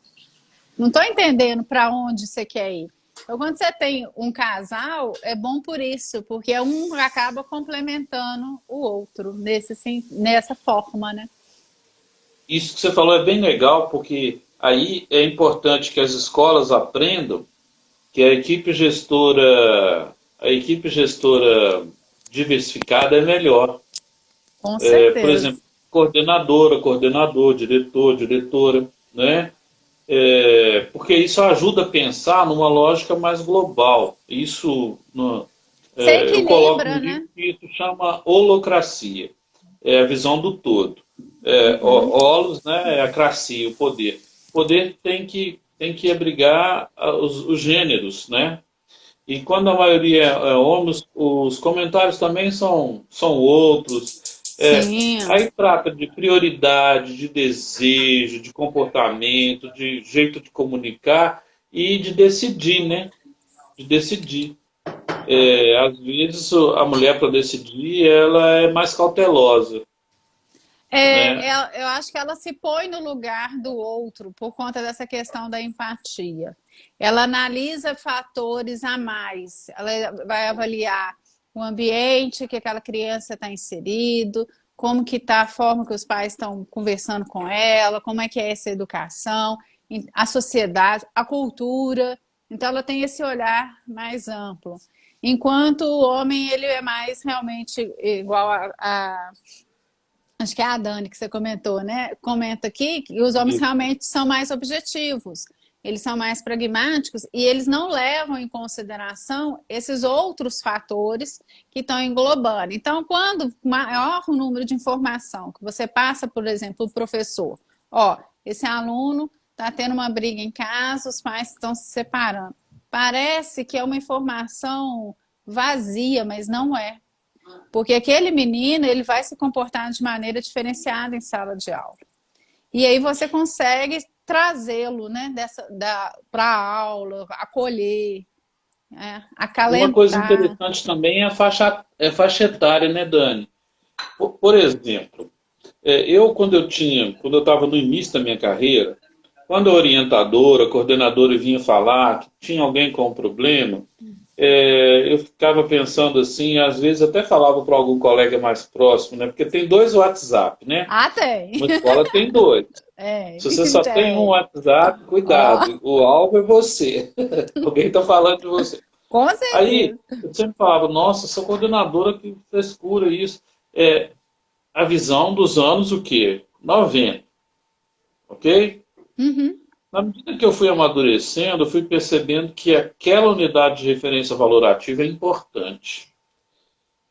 estou entendendo para onde você quer ir. Então, quando você tem um casal, é bom por isso, porque um acaba complementando o outro nessa forma, né? Isso que você falou é bem legal, porque aí é importante que as escolas aprendam que a equipe gestora diversificada é melhor. Com Por certeza. exemplo, coordenadora, coordenador, diretor, diretora, né? Porque isso ajuda a pensar numa lógica mais global. Isso Você eu coloco no equilibra, livro né? que isso chama holocracia, é a visão do todo. Uhum. Holos, né, é a cracia, o poder. O poder tem que abrigar os gêneros, né? E quando a maioria é homem, os comentários também são outros. Sim. Aí trata de prioridade, de desejo, de comportamento, de jeito de comunicar e de decidir, né? De decidir. Às vezes a mulher para decidir ela é mais cautelosa, né? Eu acho que ela se põe no lugar do outro por conta dessa questão da empatia. Ela analisa fatores a mais. Ela vai avaliar o ambiente que aquela criança está inserido, como que está a forma que os pais estão conversando com ela, como é que é essa educação, a sociedade, a cultura. Então ela tem esse olhar mais amplo. Enquanto o homem ele é mais realmente igual a acho que é a Dani que você comentou, né? Comenta aqui que os homens Isso. realmente são mais objetivos, eles são mais pragmáticos e eles não levam em consideração esses outros fatores que estão englobando. Então, quando maior o número de informação que você passa, por exemplo, o professor, ó, esse aluno está tendo uma briga em casa, os pais estão se separando. Parece que é uma informação vazia, mas não é. Porque aquele menino ele vai se comportar de maneira diferenciada em sala de aula. E aí você consegue trazê-lo, né, para a aula, acolher, Uma coisa acalentar. interessante também é a faixa etária, né, Dani? Por exemplo, quando eu estava no início da minha carreira, quando a orientadora, a coordenadora vinha falar que tinha alguém com um problema, eu ficava pensando assim, às vezes até falava para algum colega mais próximo, né? Porque tem dois WhatsApp, né? Ah, tem. Uma escola tem dois. É, Se você só tem um tem. WhatsApp, Ó, cuidado, o alvo é você. Alguém está falando de você. com Aí, certeza. eu sempre falava, nossa, essa coordenadora que frescura isso. A visão dos anos, o quê? 90, ok? Uhum. Na medida que eu fui amadurecendo, eu fui percebendo que aquela unidade de referência valorativa é importante.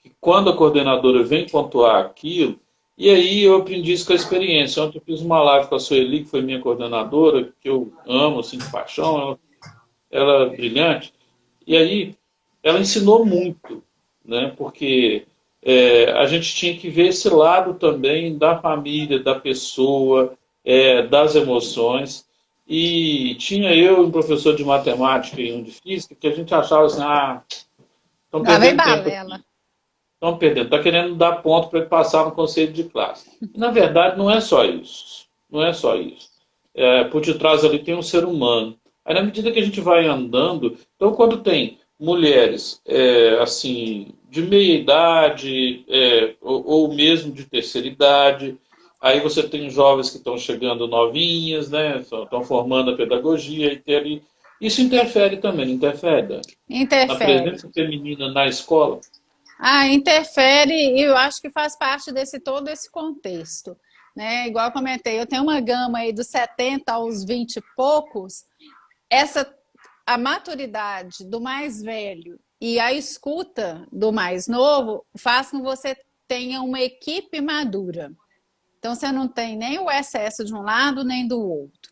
E quando a coordenadora vem pontuar aquilo, e aí eu aprendi isso com a experiência. Ontem eu fiz uma live com a Sueli, que foi minha coordenadora, que eu amo, assim, de paixão, ela é brilhante. E aí ela ensinou muito, né? Porque a gente tinha que ver esse lado também da família, da pessoa, das emoções. E tinha eu e um professor de matemática e um de física que a gente achava assim, estão Lá vem perdendo tempo balela. aqui. Estão perdendo, está querendo dar ponto para ele passar no conselho de classe. E, na verdade, não é só isso. Não é só isso. Por detrás ali tem um ser humano. Aí, na medida que a gente vai andando, então, quando tem mulheres, assim, de meia idade, ou mesmo de terceira idade, aí você tem jovens que estão chegando novinhas, né? Estão formando a pedagogia, e tem ali. Isso interfere também, não interfere, Dani? Na Interfere. presença feminina na escola. Ah, interfere e eu acho que faz parte desse todo esse contexto, né? Igual eu comentei, eu tenho uma gama aí dos 70 aos 20 e poucos, essa a maturidade do mais velho e a escuta do mais novo faz com que você tenha uma equipe madura. Então você não tem nem o excesso de um lado nem do outro.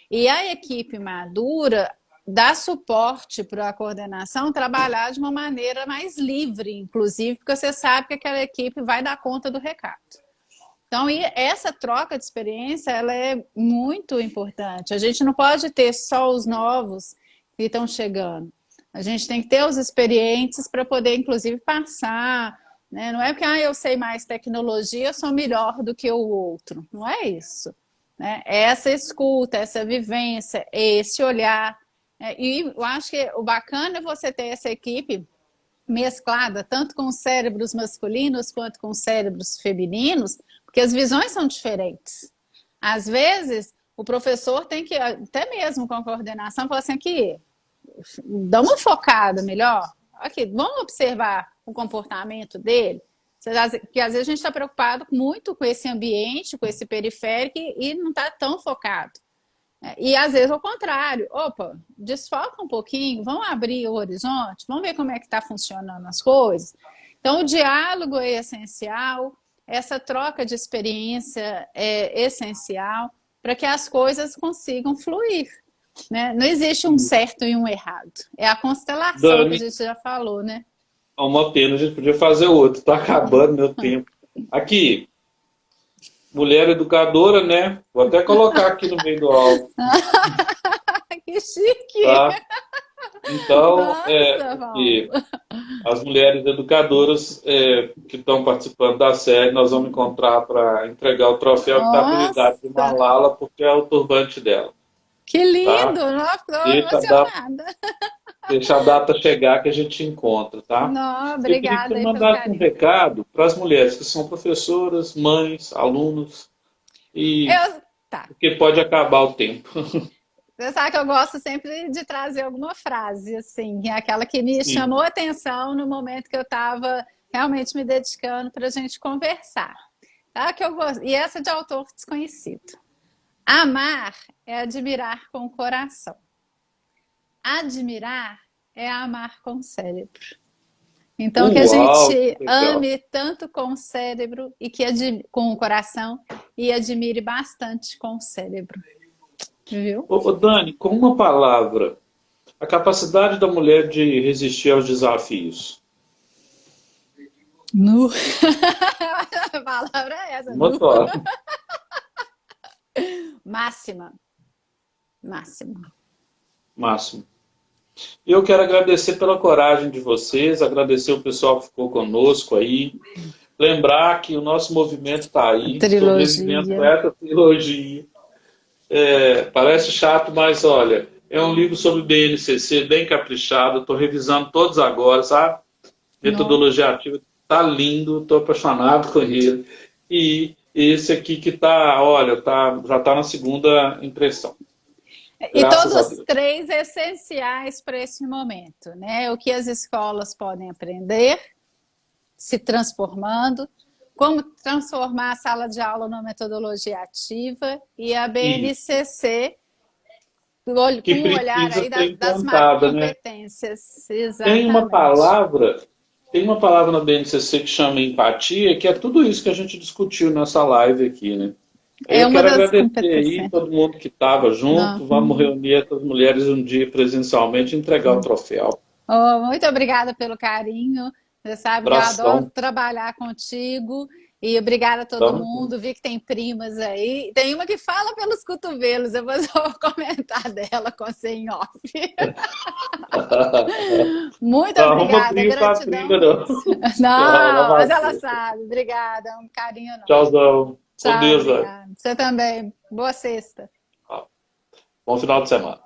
E a equipe madura dá suporte para a coordenação trabalhar de uma maneira mais livre, inclusive, porque você sabe que aquela equipe vai dar conta do recado. Então, e essa troca de experiência, ela é muito importante. A gente não pode ter só os novos que estão chegando. A gente tem que ter os experientes para poder, inclusive, passar. Né? Não é porque eu sei mais tecnologia, eu sou melhor do que o outro. Não é isso. Né? É essa escuta, essa vivência, é esse olhar. E eu acho que o bacana é você ter essa equipe mesclada, tanto com cérebros masculinos quanto com cérebros femininos, porque as visões são diferentes. Às vezes, o professor tem que, até mesmo com a coordenação, falar assim, aqui, dá uma focada melhor, aqui, vamos observar o comportamento dele, porque às vezes a gente está preocupado muito com esse ambiente, com esse periférico e não está tão focado. E às vezes ao contrário, opa, desfoca um pouquinho, vamos abrir o horizonte, vamos ver como é que está funcionando as coisas. Então o diálogo é essencial, essa troca de experiência é essencial para que as coisas consigam fluir. Né? Não existe um certo e um errado. É a constelação que a Dani, gente já falou, né? é uma pena, a gente podia fazer outro. Está acabando meu tempo. Aqui, mulher educadora, né? Vou até colocar aqui no meio do áudio. Que chique! Tá? Então, Nossa, Paulo! as mulheres educadoras que estão participando da série, nós vamos encontrar para entregar o troféu que está apelidado de Nossa! Malala, porque é o turbante dela. Que lindo! Tá? Nossa, estou Deixa a, data, emocionada. deixa a data chegar que a gente encontra, tá? Não, Eu queria que obrigada você aí pelo mandasse um carinho. recado para as mulheres que são professoras, mães, alunos, e Tá. porque pode acabar o tempo. Você sabe que eu gosto sempre de trazer alguma frase, assim, que é aquela que me Sim. chamou a atenção no momento que eu estava realmente me dedicando para a gente conversar. Tá? Que eu gosto. E essa é de autor desconhecido. Amar é admirar com o coração. Admirar é amar com o cérebro. Então, que a Uau, que gente legal. ame tanto com o cérebro e que com o coração e admire bastante com o cérebro. Viu? Ô, Dani, com uma palavra, a capacidade da mulher de resistir aos desafios. Nu. A palavra é essa, Uma nu. só. Máxima. Máxima. Máximo. Eu quero agradecer pela coragem de vocês, agradecer o pessoal que ficou conosco aí. Lembrar que o nosso movimento está aí, sobrevivendo com Trilogia. essa trilogia. Parece chato, mas olha, é um livro sobre BNCC bem caprichado. Estou revisando todos agora, sabe? Nossa. Metodologia ativa está lindo, estou apaixonado com ele. E esse aqui que está, olha, já está na segunda impressão. E Graças a todos Deus. três essenciais para esse momento, né? O que as escolas podem aprender, se transformando, como transformar a sala de aula numa metodologia ativa e a Isso. BNCC com Que o olhar precisa aí ser das implantada, né? macrocompetências. Tem uma Exatamente. palavra, tem uma palavra na BNCC que chama empatia, que é tudo isso que a gente discutiu nessa live aqui, né? É Eu uma quero das agradecer aí competências. todo mundo que estava Não. junto. Vamos reunir essas mulheres um dia presencialmente e entregar o troféu. Oh, muito obrigada pelo carinho. Você sabe que eu adoro Abração. trabalhar contigo E obrigada a todo Tamo mundo. Vi que tem primas aí. Tem uma que fala pelos cotovelos. Eu vou só comentar dela com você em off. Muito Não arruma obrigada. briga com a Gratidão prima, não. mesmo. Tchau, Não, mas ela namastê. sabe. Obrigada. Um carinho enorme. Tchauzão. Com Tchau, Deus, velho. obrigada. Você também. Boa sexta. Bom final de semana.